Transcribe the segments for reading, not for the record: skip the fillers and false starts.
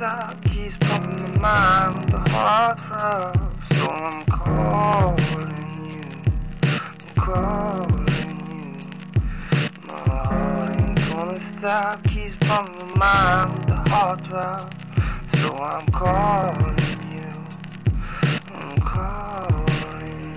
stop, keeps pumping my mind with the heart throb. So I'm calling you, I'm calling you. My heart ain't gonna stop, keeps pumping my mind with the heart throb. So I'm calling you, I'm calling you.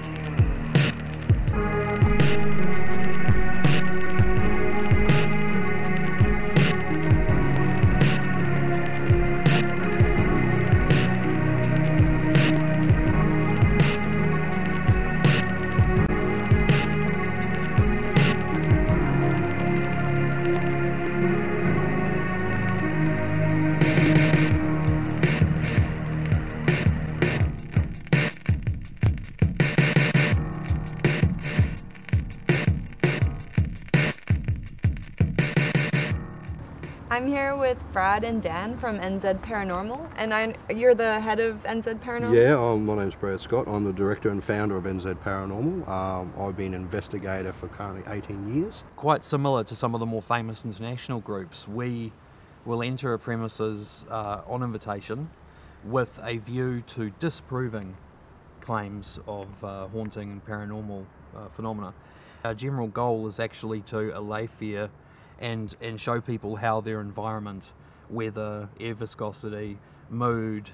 I'm here with Brad and Dan from NZ Paranormal, and you're the head of NZ Paranormal? Yeah, my name's Brad Scott. I'm the director and founder of NZ Paranormal. I've been an investigator for currently 18 years. Quite similar to some of the more famous international groups, we will enter a premises on invitation with a view to disproving claims of haunting and paranormal phenomena. Our general goal is actually to allay fear and show people how their environment, weather, air viscosity, mood,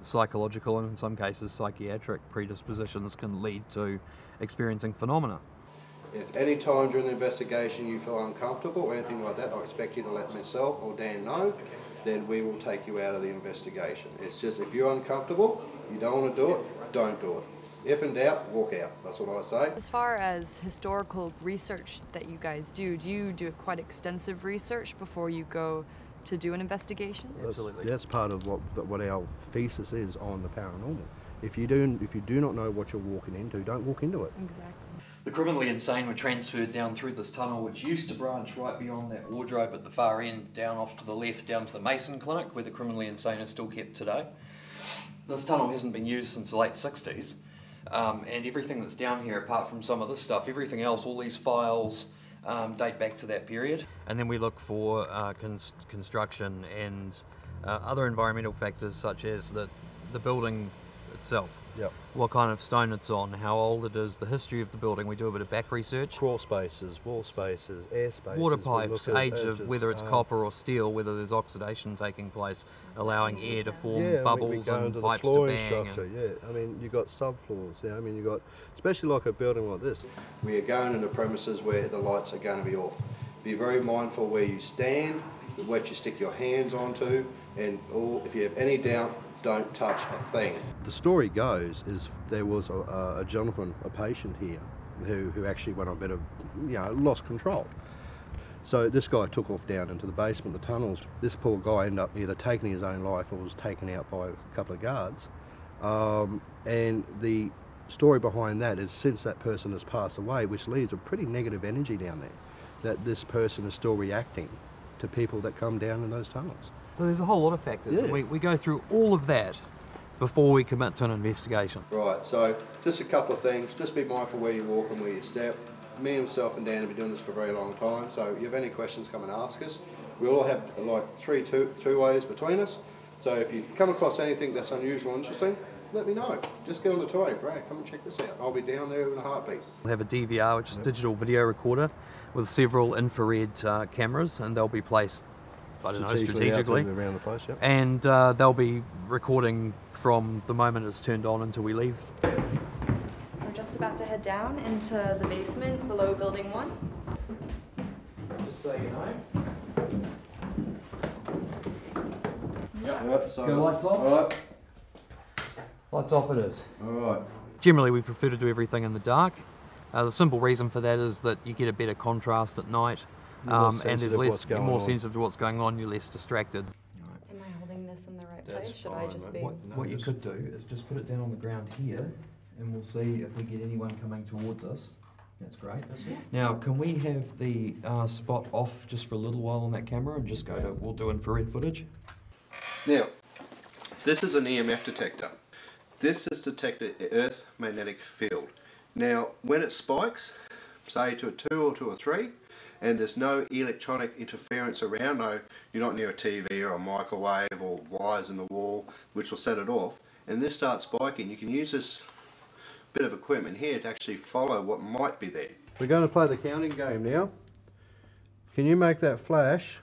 psychological and in some cases psychiatric predispositions can lead to experiencing phenomena. If any time during the investigation you feel uncomfortable or anything like that, I expect you to let myself or Dan know, then we will take you out of the investigation. It's just if you're uncomfortable, you don't want to do it, don't do it. If in doubt, walk out. That's what I say. As far as historical research that you guys do you do quite extensive research before you go to do an investigation? Absolutely. That's part of what our thesis is on the paranormal. If you do not know what you're walking into, don't walk into it. Exactly. The criminally insane were transferred down through this tunnel, which used to branch right beyond that wardrobe at the far end, down off to the left, down to the Mason Clinic, where the criminally insane is still kept today. This tunnel hasn't been used since the late 60s. And everything that's down here, apart from some of this stuff, everything else, all these files date back to that period. And then we look for construction and other environmental factors such as the building itself. Yep. What kind of stone it's on, how old it is, the history of the building. We do a bit of back research. Crawl spaces, wall spaces, air spaces. Water pipes, age of whether it's copper or steel, whether there's oxidation taking place, allowing air to form bubbles and pipes to bang. Structure, I mean, you've got subfloors, I mean, you've got, especially like a building like this. We are going into premises where the lights are going to be off. Be very mindful where you stand, what you stick your hands onto, and if you have any doubt, don't touch a thing. The story goes is there was a gentleman, a patient here, who actually went on a bit of, lost control. So this guy took off down into the basement, the tunnels. This poor guy ended up either taking his own life or was taken out by a couple of guards. And the story behind that is since that person has passed away, which leaves a pretty negative energy down there, that this person is still reacting to people that come down in those tunnels. So there's a whole lot of factors. Yeah. We go through all of that before we commit to an investigation. Right, so just a couple of things. Just be mindful where you walk and where you step. Me, myself and Dan have been doing this for a very long time, so if you have any questions, come and ask us. We all have like two ways between us. So if you come across anything that's unusual and interesting, let me know. Just get on the toy, Brad, come and check this out. I'll be down there in a heartbeat. We'll have a DVR, which is a digital video recorder, with several infrared cameras, and they'll be placed, I don't know, strategically around the place, and they'll be recording from the moment it's turned on until we leave. We're just about to head down into the basement below Building 1. Just so you know. Yep, so Go lights off? Alright. Lights off it is. Alright. Generally we prefer to do everything in the dark. The simple reason for that is that you get a better contrast at night. And there's you're more sensitive to what's going on, you're less distracted. Am I holding this in the right That's place? Should fine, I just mate. be... What you could do is just put it down on the ground here, and we'll see if we get anyone coming towards us. That's great. Now, can we have the spot off just for a little while on that camera and just go to, we'll do infrared footage? Now, this is an EMF detector. This is detected Earth magnetic field. Now, when it spikes, say to a 2 or to a 3, and there's no electronic interference around. No, you're not near a TV or a microwave or wires in the wall which will set it off, and this starts spiking. You can use this bit of equipment here to actually follow what might be there. We're going to play the counting game now. Can you make that flash?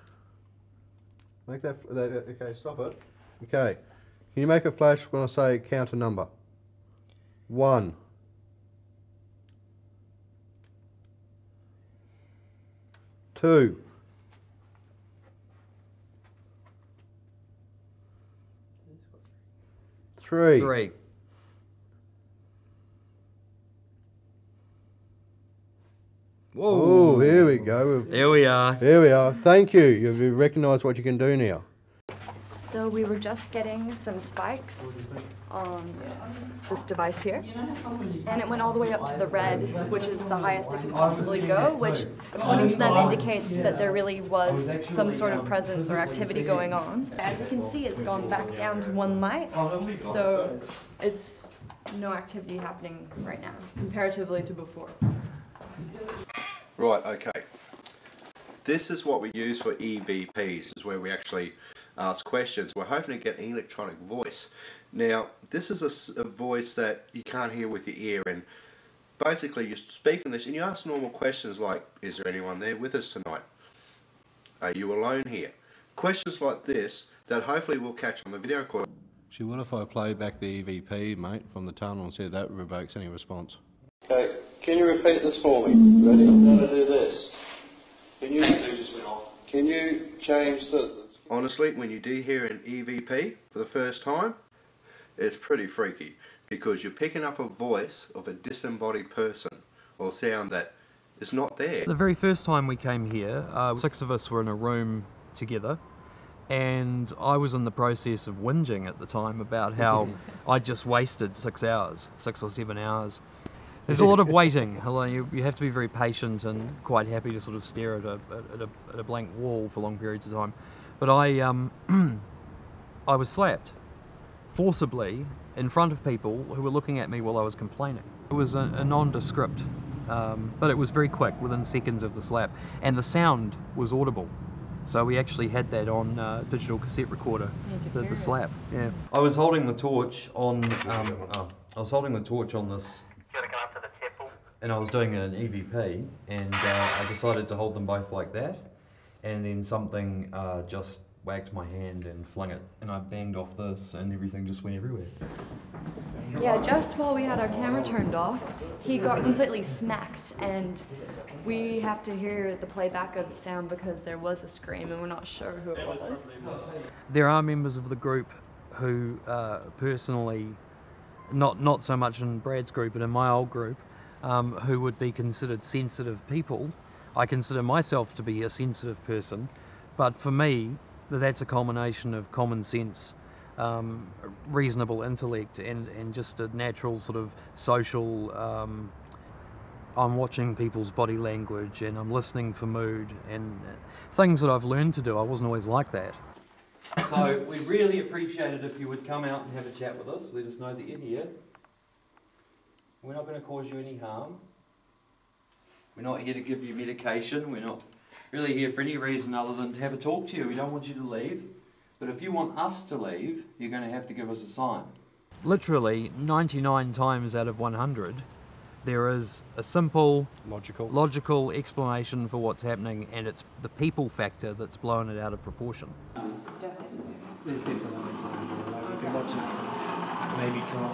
Make that, okay, stop it. Okay, can you make a flash when I say count a number? 1. 2. 3. 3. Oh, here we go. Here we are. Here we are. Thank you. You've recognised what you can do now. So we were just getting some spikes on this device here, and it went all the way up to the red, which is the highest it can possibly go, which according to them indicates that there really was some sort of presence or activity going on. As you can see, it's gone back down to 1 light, so it's no activity happening right now, comparatively to before. Right, okay. This is what we use for EVPs, is where we actually ask questions. We're hoping to get an electronic voice. Now, this is a voice that you can't hear with your ear, and basically you speak in this and you ask normal questions like, is there anyone there with us tonight? Are you alone here? Questions like this that hopefully we'll catch on the video recorder. She what if I play back the EVP, mate, from the tunnel and see if that revokes any response? Okay, can you repeat this for me? Ready? I'm going to do this. Can you change the... Honestly, when you do hear an EVP for the first time, it's pretty freaky, because you're picking up a voice of a disembodied person or sound that is not there. The very first time we came here, 6 of us were in a room together, and I was in the process of whinging at the time about how I just wasted 6 hours, 6 or 7 hours. There's a lot of waiting. You have to be very patient and quite happy to sort of stare at a blank wall for long periods of time. But I was slapped forcibly in front of people who were looking at me while I was complaining. It was a nondescript, but it was very quick, within seconds of the slap, and the sound was audible. So we actually had that on digital cassette recorder, the slap. Yeah. I was holding the torch on. I was holding the torch on this. And I was doing an EVP, and I decided to hold them both like that, and then something just whacked my hand and flung it, and I banged off this, and everything just went everywhere. Yeah, just while we had our camera turned off, he got completely smacked, and we have to hear the playback of the sound because there was a scream and we're not sure who it was. There are members of the group who personally, not so much in Brad's group, but in my old group, who would be considered sensitive people. I consider myself to be a sensitive person, but for me, that's a culmination of common sense, reasonable intellect, and just a natural sort of social... I'm watching people's body language, and I'm listening for mood, and things that I've learned to do. I wasn't always like that. So we'd really appreciate it if you would come out and have a chat with us. Let us know that you're here. We're not going to cause you any harm. We're not here to give you medication. We're not really here for any reason other than to have a talk to you. We don't want you to leave. But if you want us to leave, you're going to have to give us a sign. Literally 99 times out of 100, there is a simple, logical explanation for what's happening, and it's the people factor that's blown it out of proportion. There's definitely something like we can watch it, maybe try.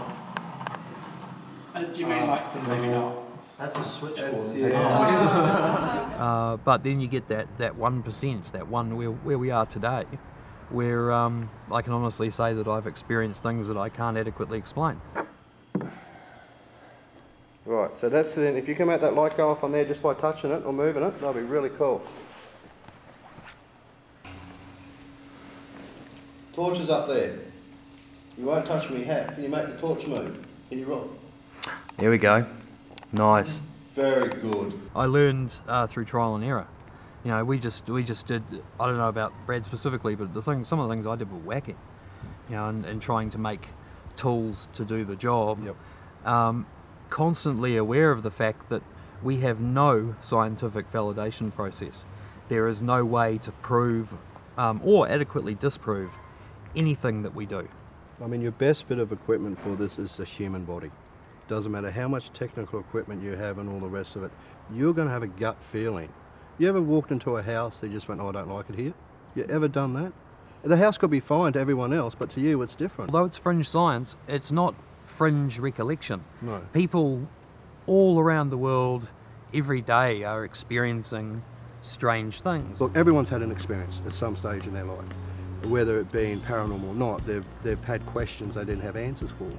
Do you mean like maybe not? That's a switchboard. But then you get that 1%, that one where we are today, where I can honestly say that I've experienced things that I can't adequately explain. Right, so that's then, if you can make that light go off on there just by touching it or moving it, that'll be really cool. Torch is up there. You won't touch me hat. Can you make the torch move? Can you roll? There we go. Nice. Very good. I learned through trial and error. You know, we just did. I don't know about Brad specifically, but some of the things I did were wacky. You know, and trying to make tools to do the job. Yep. Constantly aware of the fact that we have no scientific validation process. There is no way to prove or adequately disprove anything that we do. I mean, your best bit of equipment for this is the human body. Doesn't matter how much technical equipment you have and all the rest of it, you're going to have a gut feeling. You ever walked into a house and just went, oh, I don't like it here? You ever done that? The house could be fine to everyone else, but to you it's different. Although it's fringe science, it's not fringe recollection. No. People all around the world every day are experiencing strange things. Look, everyone's had an experience at some stage in their life. Whether it being paranormal or not, they've had questions they didn't have answers for.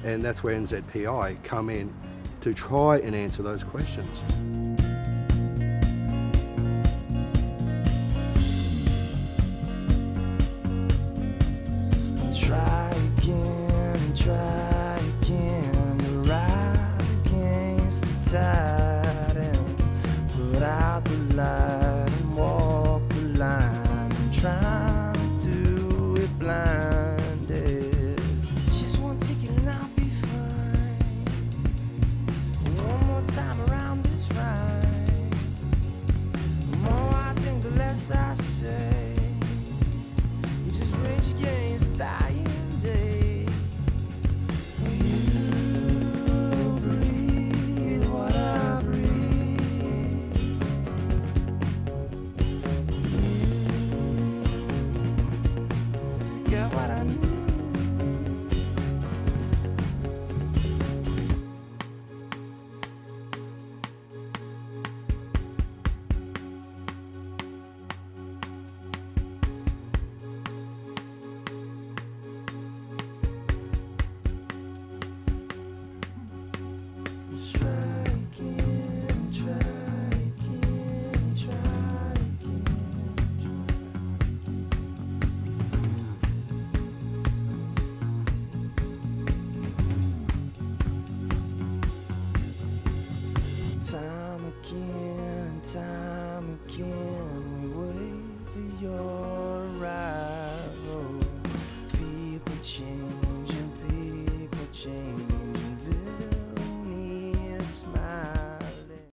And that's where NZPI come in to try and answer those questions. Try again, to rise against the tide and put out the light and walk the line and try to do it blinded. Just one ticket and I'll be fine. One more time around this ride. The more I think, the less I say. We just rage against the dying day. You breathe what I breathe. You got what I need. Try again, try again, try again. Time again, time again.